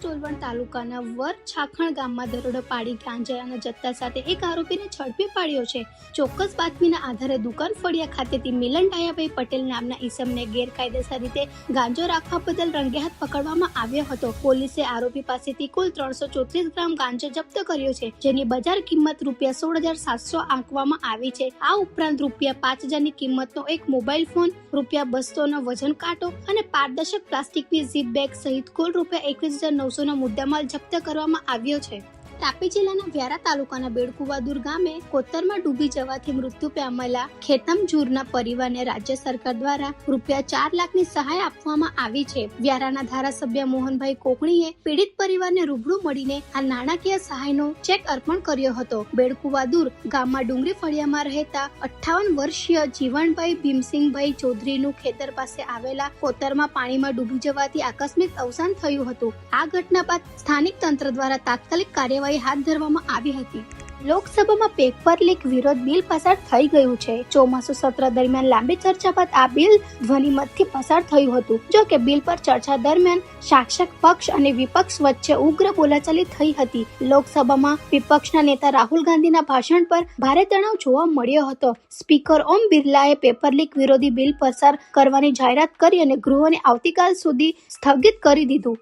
ડોલવણ તાલુકાના વર છાખણ ગામમાં દરોડો પાડી ગાંજાના જથ્થા સાથે એક આરોપીને ઝડપી પાડ્યો છે. ચોક્કસ બાતમીના આધારે દુકાન ફળિયા ખાતેથી મિલન ડાયાભાઈ પટેલ નામના ઈસમને ગેરકાયદેસર રીતે ગાંજો રાખવા બદલ રંગેહાથ પકડવામાં આવ્યો હતો. પોલીસે આરોપી પાસેથી કુલ 334 ગ્રામ ગાંજો જપ્ત કર્યો છે, જેની બજાર કિંમત ₹16,700 આંકવામાં આવી છે. આ ઉપરાંત ₹5,000 ની કિંમતનો એક મોબાઈલ ફોન, ₹200 નો વજન કાંટો અને પારદર્શક પ્લાસ્ટિકની ઝીપ બેગ સહિત કુલ ₹21,900 નો મુદ્દામાલ જપ્ત કરવામાં આવ્યો છે. તાપી જિલ્લાના વ્યારા તાલુકાના બેડકુવાદુર ગામે કોતરમાં ડૂબી જવાથી મૃત્યુ પામેલા ખેતમજૂરના પરિવારને રાજ્ય સરકાર દ્વારા ₹4 લાખની સહાય આપવામાં આવી છે. વ્યારાના ધારાસભ્ય મોહનભાઈ કોકણીએ પીડિત પરિવારને રૂબરૂ મળીને આ નાણાકીય સહાયનો ચેક અર્પણ કર્યો હતો. બેડકુવાદુર ગામમાં ડુંગરી ફળિયામાં રહેતા 58 વર્ષીય જીવણભાઈ ભીમસિંહભાઈ ચૌધરીનું ખેતર પાસે આવેલા કોતરમાં પાણીમાં ડૂબી જવાથી આકસ્મિક અવસાન થયું હતું. આ ઘટના બાદ સ્થાનિક તંત્ર દ્વારા તાત્કાલિક કાર્યવાહી હાથ ધરવામાં આવી હતી. લોકસભામાં પેપર લીક વિરોધ બિલ પસાર થઈ ગયું છે. ચોમાસુ સત્ર દરમિયાન લાંબી ચર્ચા બાદ આ બિલ ધ્વનિમતથી પસાર થયું હતું. જો કે બિલ પર ચર્ચા દરમિયાન શાસક પક્ષ અને વિપક્ષ વચ્ચે ઉગ્ર બોલાચાલી થઈ હતી. લોકસભામાં વિપક્ષના નેતા રાહુલ ગાંધીના ભાષણ પર ભારે તણાવ જોવા મળ્યો હતો. સ્પીકર ઓમ બિરલાએ પેપર લીક વિરોધી બિલ પસાર કરવાની જાહેરાત કરી અને ગૃહને આવતીકાલ સુધી સ્થગિત કરી દીધું.